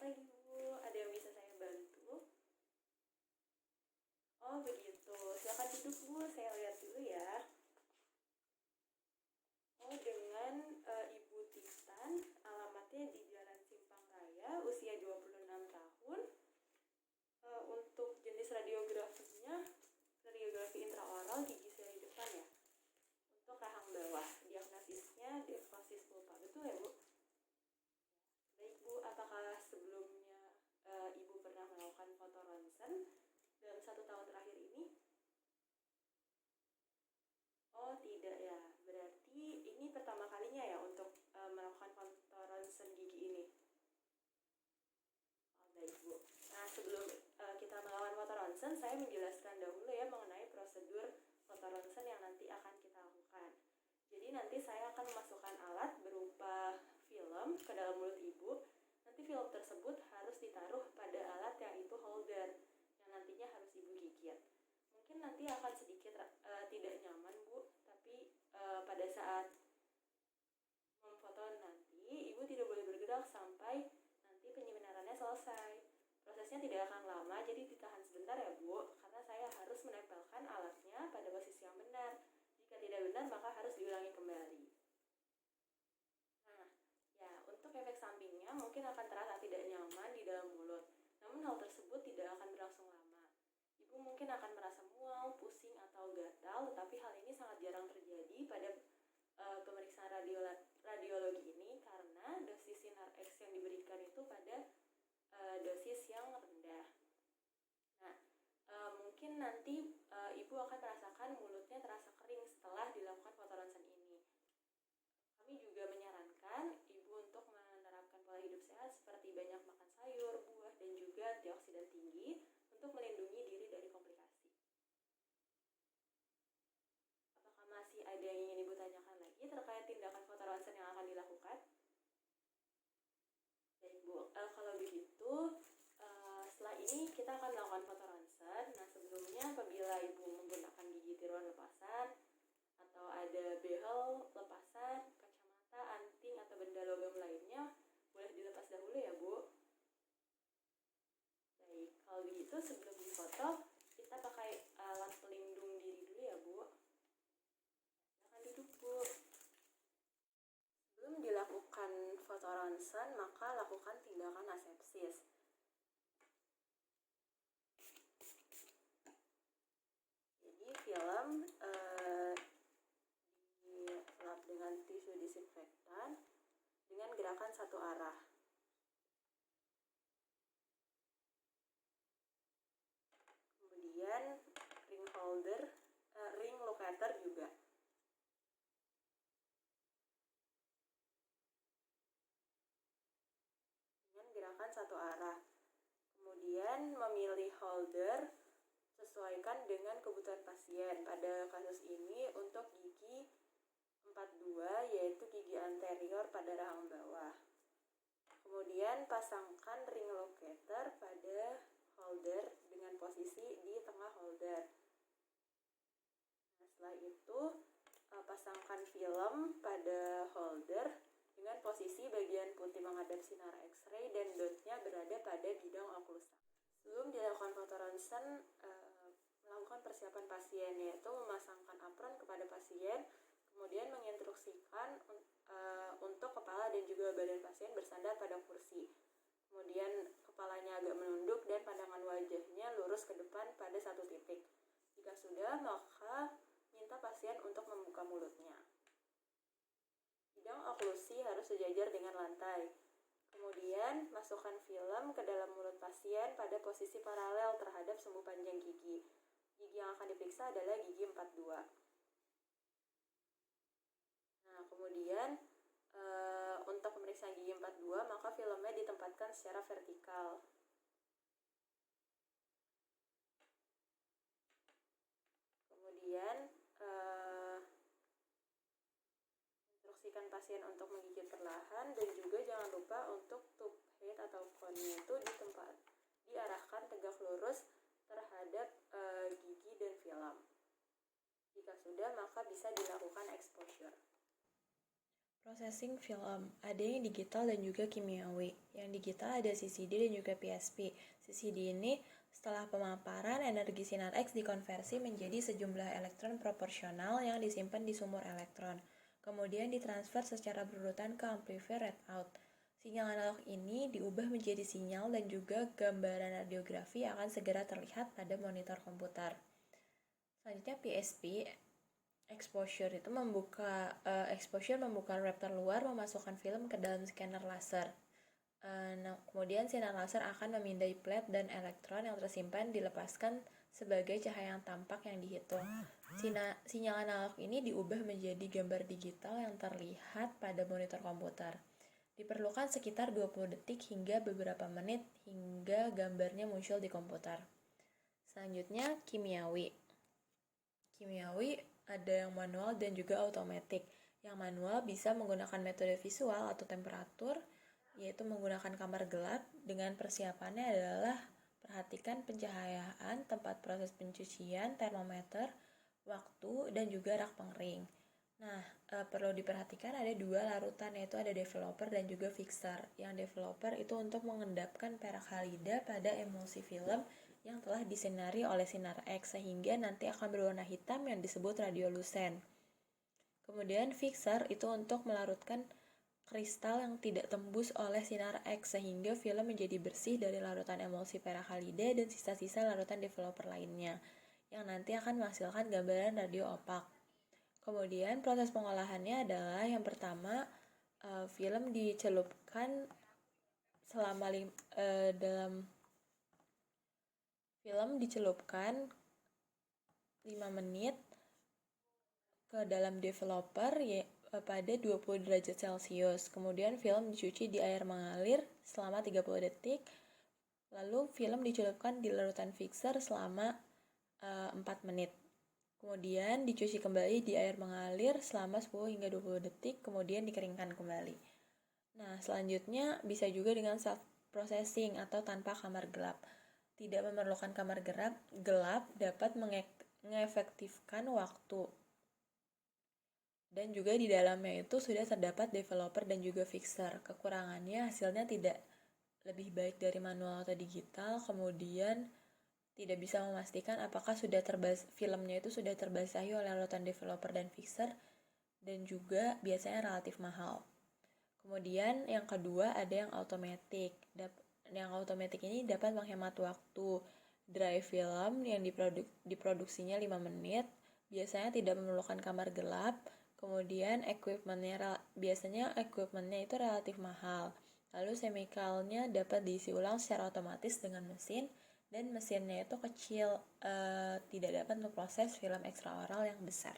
pagi Bu, ada yang bisa saya bantu? Oh begitu, silakan duduk Bu, saya lihat dulu ya. Oh dengan Ibu Titan, alamatnya di Jalan Simpang Raya, usia 26 tahun. Untuk jenis radiografinya, radiografi intraoral gigi seri depan ya. Untuk rahang bawah, diagnosisnya diagnosis pulpa, betul ya Bu? Baik Bu, apakah sebelumnya Ibu pernah melakukan foto ronsen dalam 1 tahun terakhir ini? Oh tidak ya, berarti ini pertama kalinya ya untuk melakukan foto ronsen gigi ini. Oh, baik Bu. Nah sebelum kita melakukan foto ronsen, saya menjelaskan dahulu ya mengenai prosedur foto ronsen yang nanti akan kita lakukan. Jadi nanti saya akan memasukkan alat berupa film ke dalam mulut Ibu. Nanti film tersebut harus ditaruh pada alat yang itu holder, yang nantinya harus Ibu gigit. Mungkin nanti akan sedikit tidak nyaman Bu, tapi pada saat memfoto nanti Ibu tidak boleh bergerak sampai nanti penyimpanan selesai. Prosesnya tidak akan lama, jadi ditahan sebentar ya Bu, karena saya harus menempelkan alatnya pada posisi yang benar. Jika tidak benar, maka harus diulangi kembali. Nah, ya untuk efek sampingnya mungkin akan terasa tidak nyaman di dalam mulut. Namun hal tersebut tidak akan berlangsung lama. Ibu mungkin akan merasa mual, pusing, atau gatal, tetapi hal ini sangat jarang terjadi pada pemeriksaan radiologi ini karena dosis sinar X yang diberikan itu pada dosis yang rendah. Nah, mungkin nanti Ibu akan merasakan mulutnya terasa kering setelah dilakukan foto ronsen ini. Kami juga menyarankan Ibu untuk menerapkan pola hidup sehat seperti banyak makan sayur, buah, dan juga antioksidan tinggi untuk melindungi diri dari komplikasi. Apakah masih ada yang ingin Ibu tanyakan lagi terkait tindakan foto ronsen yang akan dilakukan? Baik Bu, kalau begitu setelah ini kita akan melakukan foto ronsen. Nah sebelumnya apabila Ibu menggunakan gigi tiruan lepasan atau ada behel lepasan, kacamata, anting, atau benda logam lainnya, boleh dilepas dahulu ya Bu. Baik, kalau begitu sebelum difoto kita pakai alat pelindung diri dulu ya Bu. Silakan duduk Bu. Sebelum dilakukan foto ronsen, maka lakukan tindakan asepsis. Jadi film dilap dengan tisu disinfektan dengan gerakan satu arah. Kemudian ring locator juga. Dengan gerakan satu arah. Kemudian memilih holder sesuaikan dengan kebutuhan pasien. Pada kasus ini untuk gigi 42 yaitu gigi anterior pada rahang bawah. Kemudian pasangkan ring locator pada holder dengan posisi di tengah holder. Nah, setelah itu pasangkan film pada holder dengan posisi bagian putih menghadap sinar X-ray dan dotnya berada pada bidang oklusa. Sebelum dilakukan foto ronsen, melakukan persiapan pasien yaitu memasangkan apron kepada pasien, kemudian menginstruksikan untuk kepala dan juga badan pasien bersandar pada kursi. Kemudian kepalanya agak menunduk dan pandangan wajahnya lurus ke depan pada satu titik. Jika sudah, maka minta pasien untuk membuka mulutnya. Bidang oklusi harus sejajar dengan lantai. Kemudian masukkan film ke dalam mulut pasien pada posisi paralel terhadap sumbu panjang gigi. Gigi yang akan diperiksa adalah gigi 42. Nah, kemudian untuk pemeriksaan gigi 42, maka filmnya ditempatkan secara vertikal. Kemudian instruksikan pasien untuk menggigit perlahan dan juga jangan lupa untuk tube head atau cone-nya itu diarahkan tegak lurus terhadap gigi dan film. Jika sudah, maka bisa dilakukan exposure. Processing film, ada yang digital dan juga kimiawi. Yang digital ada CCD dan juga PSP. CCD ini setelah pemaparan, energi sinar X dikonversi menjadi sejumlah elektron proporsional yang disimpan di sumur elektron. Kemudian ditransfer secara berurutan ke amplifier readout. Sinyal analog ini diubah menjadi sinyal dan juga gambaran radiografi akan segera terlihat pada monitor komputer. Selanjutnya PSP, exposure itu membuka raptor luar memasukkan film ke dalam scanner laser. Kemudian sinar laser akan memindai plate dan elektron yang tersimpan dilepaskan sebagai cahaya yang tampak yang dihitung. Sinyal analog ini diubah menjadi gambar digital yang terlihat pada monitor komputer. Diperlukan sekitar 20 detik hingga beberapa menit hingga gambarnya muncul di komputer. Selanjutnya kimiawi. Kimiawi ada yang manual dan juga otomatis. Yang manual bisa menggunakan metode visual atau temperatur, yaitu menggunakan kamar gelap. Dengan persiapannya adalah perhatikan pencahayaan, tempat proses pencucian, termometer, waktu, dan juga rak pengering. Nah, perlu diperhatikan ada dua larutan, yaitu ada developer dan juga fixer. Yang developer itu untuk mengendapkan perak halida pada emulsi film yang telah disinari oleh sinar X sehingga nanti akan berwarna hitam yang disebut radiolusen. Kemudian fixer itu untuk melarutkan kristal yang tidak tembus oleh sinar X sehingga film menjadi bersih dari larutan emulsi perak halida dan sisa-sisa larutan developer lainnya yang nanti akan menghasilkan gambaran radio opak. Kemudian proses pengolahannya adalah yang pertama, film dicelupkan Film dicelupkan 5 menit ke dalam developer pada 20 derajat Celcius. Kemudian film dicuci di air mengalir selama 30 detik. Lalu film dicelupkan di larutan fixer selama 4 menit. Kemudian dicuci kembali di air mengalir selama 10 hingga 20 detik, kemudian dikeringkan kembali. Nah, selanjutnya bisa juga dengan self processing atau tanpa kamar gelap. Tidak memerlukan kamar gelap dapat mengefektifkan waktu. Dan juga di dalamnya itu sudah terdapat developer dan juga fixer. Kekurangannya hasilnya tidak lebih baik dari manual atau digital, kemudian tidak bisa memastikan apakah filmnya itu sudah terbasahi oleh larutan developer dan fixer, dan juga biasanya relatif mahal. Kemudian yang kedua ada yang automatic. Yang automatic ini dapat menghemat waktu. Dry film yang diproduksinya 5 menit, biasanya tidak memerlukan kamar gelap. Kemudian biasanya equipmentnya itu relatif mahal. Lalu chemicalnya dapat diisi ulang secara otomatis dengan mesin, dan mesinnya itu kecil, tidak dapat memproses film ekstraoral yang besar.